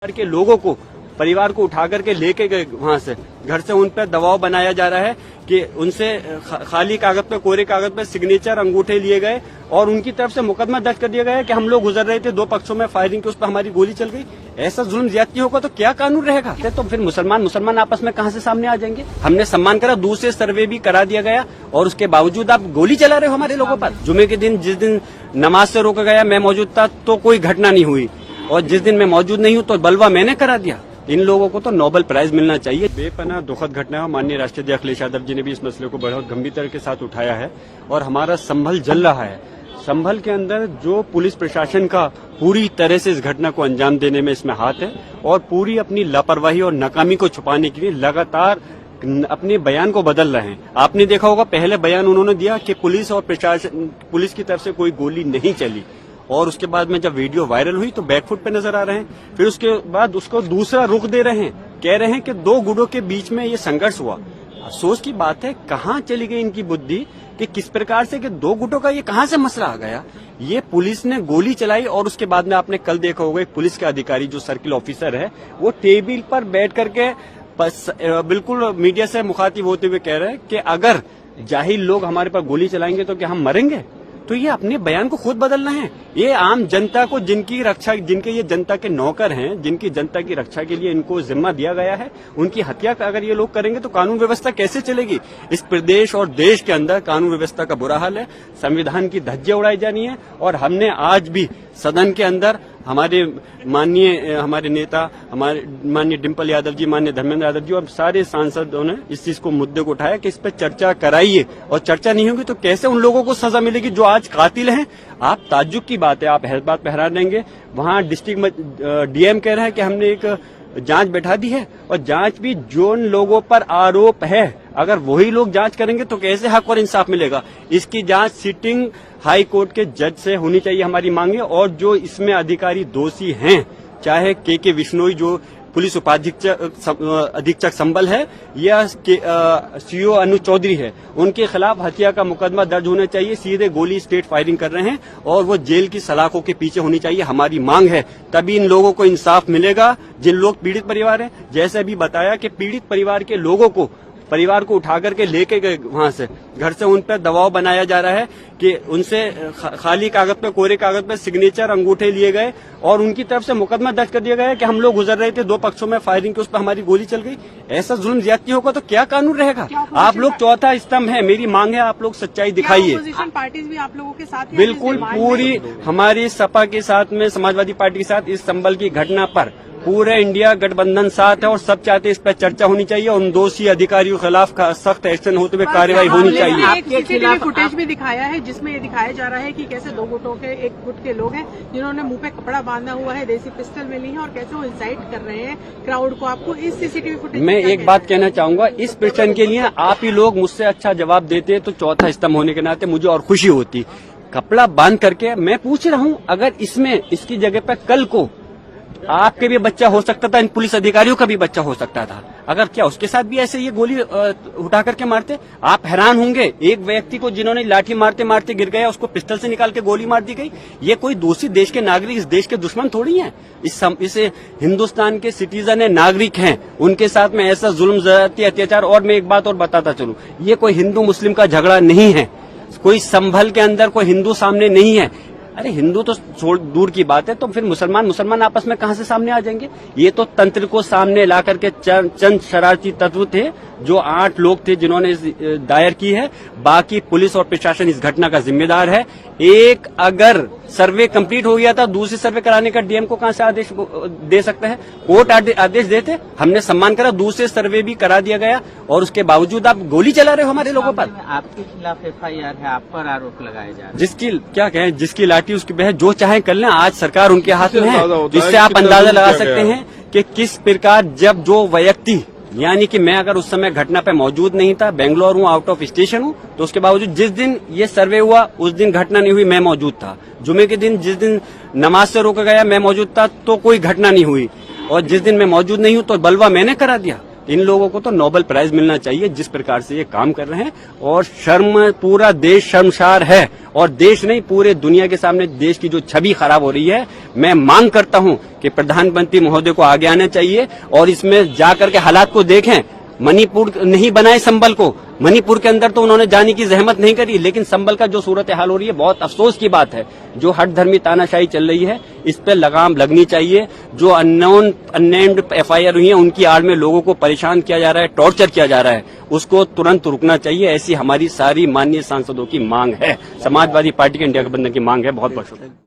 के लोगों को, परिवार को उठा करके लेके गए वहां से, घर से उन पर दबाव बनाया जा रहा है कि उनसे खाली कागज पे, कोरे कागज पे सिग्नेचर, अंगूठे लिए गए और उनकी तरफ से मुकदमा दर्ज कर दिया गया है कि हम लोग गुजर रहे थे, दो पक्षों में फायरिंग की, उस पर हमारी गोली चल गई। ऐसा जुल्म ज्यादती होगा तो क्या कानून रहेगा? तो फिर मुसलमान आपस में कहां से सामने आ जाएंगे? हमने सम्मान करा, दूसरे सर्वे भी करा दिया गया और उसके बावजूद आप गोली चला रहे हो हमारे लोगों पर। जुमे के दिन, जिस दिन नमाज से रोका गया, मैं मौजूद था तो कोई घटना नहीं हुई, और जिस दिन मैं मौजूद नहीं हूं तो बलवा मैंने करा दिया। इन लोगों को तो नोबेल प्राइज मिलना चाहिए। बेपनाह दुखद घटना है। माननीय राष्ट्रीय अखिलेश यादव जी ने भी इस मसले को बहुत गंभीरता के साथ उठाया है और हमारा संभल जल रहा है। संभल के अंदर जो पुलिस प्रशासन का पूरी तरह से इस घटना को अंजाम देने में इसमें हाथ है और पूरी अपनी लापरवाही और नाकामी को छुपाने के लिए लगातार अपने बयान को बदल रहे हैं। आपने देखा होगा, पहले बयान उन्होंने दिया कि पुलिस और प्रशासन, पुलिस की तरफ से कोई गोली नहीं चली, और उसके बाद में जब वीडियो वायरल हुई तो बैकफुट पे नजर आ रहे हैं। फिर उसके बाद उसको दूसरा रुख दे रहे हैं, कह रहे हैं कि दो गुटों के बीच में ये संघर्ष हुआ। अफसोस की बात है, कहां चली गई इनकी बुद्धि कि किस प्रकार से कि दो गुटों का ये कहां से मसला आ गया। ये पुलिस ने गोली चलाई और उसके बाद में आपने कल देखा होगा, एक पुलिस के अधिकारी जो सर्किल ऑफिसर है, वो टेबल पर बैठ करके बिल्कुल मीडिया से मुखातिब होते हुए कह रहे हैं कि अगर जाहिल लोग हमारे पर गोली चलाएंगे तो क्या हम मरेंगे? तो ये अपने बयान को खुद बदल रहे हैं। ये आम जनता को, जिनकी रक्षा, जिनके ये जनता के नौकर हैं, जिनकी जनता की रक्षा के लिए इनको जिम्मा दिया गया है, उनकी हत्या अगर ये लोग करेंगे तो कानून व्यवस्था कैसे चलेगी? इस प्रदेश और देश के अंदर कानून व्यवस्था का बुरा हाल है। संविधान की धज्जियां उड़ाई जानी है और हमने आज भी सदन के अंदर हमारे नेता, हमारे माननीय डिम्पल यादव जी, माननीय धर्मेंद्र यादव जी और सारे सांसदों ने इस चीज को, मुद्दे को उठाया कि इस पर चर्चा कराइए, और चर्चा नहीं होगी तो कैसे उन लोगों को सजा मिलेगी जो आज कातिल हैं। आप ताज्जुब की बात है, आप बात पे हैरान रहेंगे। वहां डिस्ट्रिक्ट डीएम कह रहा है कि हमने एक जांच बैठा दी है, और जांच भी जो लोगों पर आरोप है, अगर वही लोग जांच करेंगे तो कैसे हक और इंसाफ मिलेगा? इसकी जांच सिटिंग हाई कोर्ट के जज से होनी चाहिए, हमारी मांगे। और जो इसमें अधिकारी दोषी हैं, चाहे के विश्नोई जो पुलिस अधीक्षक संभल है या सीओ अनु चौधरी है, उनके खिलाफ हत्या का मुकदमा दर्ज होना चाहिए। सीधे गोली स्टेट फायरिंग कर रहे हैं और वो जेल की सलाखों के पीछे होनी चाहिए, हमारी मांग है। तभी इन लोगों को इंसाफ मिलेगा, जिन लोग पीड़ित परिवार हैं। जैसे अभी बताया कि पीड़ित परिवार के लोगों को, परिवार को उठा करके लेके गए वहां से, घर से उन पर दबाव बनाया जा रहा है कि उनसे खाली कागज पे, कोरे कागज पे सिग्नेचर, अंगूठे लिए गए और उनकी तरफ से मुकदमा दर्ज कर दिया गया है कि हम लोग गुजर रहे थे, दो पक्षों में फायरिंग की, उस पर हमारी गोली चल गई। ऐसा जुल्म ज्यादती होगा तो क्या कानून रहेगा? आप लोग चौथा स्तंभ है, मेरी मांग है, आप लोग सच्चाई दिखाइए। अपोजिशन पार्टीज भी आप लोगों के साथ हैं? बिल्कुल, पूरी हमारी सपा के साथ में, समाजवादी पार्टी के साथ इस संभल की घटना पर पूरे इंडिया गठबंधन साथ है और सब चाहते हैं इस पर चर्चा होनी चाहिए और उन दोषी अधिकारियों के खिलाफ सख्त एक्शन होते हुए कार्रवाई होनी चाहिए। आपके खिलाफ फुटेज भी दिखाया है जिसमें ये दिखाया जा रहा है कि कैसे दो गुटों के, एक गुट के लोग हैं जिन्होंने मुंह पे कपड़ा बांधा हुआ है, देसी पिस्टल मिली है और कैसे वो इंसाइट कर रहे हैं क्राउड को। आपको इस सीसीटीवी फुटेज मैं एक बात कहना चाहूंगा, इस प्रश्न के लिए आप ही लोग मुझसे अच्छा जवाब देते तो चौथा स्तंभ होने के नाते मुझे और खुशी होती। कपड़ा बांध करके मैं पूछ रहा हूँ, अगर इसमें, इसकी जगह पर कल को आपके भी बच्चा हो सकता था, इन पुलिस अधिकारियों का भी बच्चा हो सकता था, अगर क्या उसके साथ भी ऐसे ये गोली उठा करके मारते? आप हैरान होंगे, एक व्यक्ति को जिन्होंने लाठी मारते मारते गिर गया, उसको पिस्टल से निकाल के गोली मार दी गई। ये कोई दूसरी देश के नागरिक इस देश के दुश्मन थोड़ी हैं। इस हिंदुस्तान के सिटीजन है, नागरिक हैं, उनके साथ में ऐसा जुल्म, ज्यादती, अत्याचार। और मैं एक बात और बताता चलूं, ये कोई हिंदू मुस्लिम का झगड़ा नहीं है, कोई संभल के अंदर कोई हिंदू सामने नहीं है। अरे हिंदू तो छोड़, दूर की बात है, तो फिर मुसलमान आपस में कहां से सामने आ जाएंगे? ये तो तंत्र को सामने ला करके चंद शरारती तत्व थे, जो 8 लोग थे जिन्होंने दायर की है। बाकी पुलिस और प्रशासन इस घटना का जिम्मेदार है। एक अगर सर्वे कंप्लीट हो गया था, दूसरी सर्वे कराने का डीएम को कहां से आदेश दे सकता है? कोर्ट आदेश देते, हमने सम्मान करा, दूसरे सर्वे भी करा दिया गया और उसके बावजूद आप गोली चला रहे हो हमारे लोगों पर। आपके खिलाफ FIR है, आप पर आरोप लगाए जा रहे हैं। जिसकी क्या कहें, जिसकी लाठी उसकी बहस, जो चाहे कर लें, आज सरकार उनके हाथ में है। जिससे आप अंदाजा लगा सकते हैं कि किस प्रकार, जब जो व्यक्ति, यानी कि मैं अगर उस समय घटना पे मौजूद नहीं था, बेंगलोर हूँ, आउट ऑफ स्टेशन हूँ, तो उसके बावजूद जिस दिन ये सर्वे हुआ उस दिन घटना नहीं हुई, मैं मौजूद था। जुमे के दिन, जिस दिन नमाज से रोका गया, मैं मौजूद था तो कोई घटना नहीं हुई, और जिस दिन मैं मौजूद नहीं हूँ तो बलवा मैंने करा दिया। इन लोगों को तो नोबेल प्राइज मिलना चाहिए जिस प्रकार से ये काम कर रहे हैं। और शर्म, पूरा देश शर्मसार है और देश नहीं पूरे दुनिया के सामने देश की जो छवि खराब हो रही है। मैं मांग करता हूं कि प्रधानमंत्री महोदय को आगे आना चाहिए और इसमें जाकर के हालात को देखें। मणिपुर नहीं बनाए संबल को, मणिपुर के अंदर तो उन्होंने जाने की जहमत नहीं करी, लेकिन संबल का जो सूरत हाल हो रही है बहुत अफसोस की बात है। जो हट धर्मी तानाशाही चल रही है इस पे लगाम लगनी चाहिए। जो अननेम्ड FIR हुई है उनकी आड़ में लोगों को परेशान किया जा रहा है, टॉर्चर किया जा रहा है, उसको तुरंत रुकना चाहिए। ऐसी हमारी सारी माननीय सांसदों की मांग है, समाजवादी पार्टी के इंडिया गठबंधन की मांग है। बहुत बहुत शुक्रिया।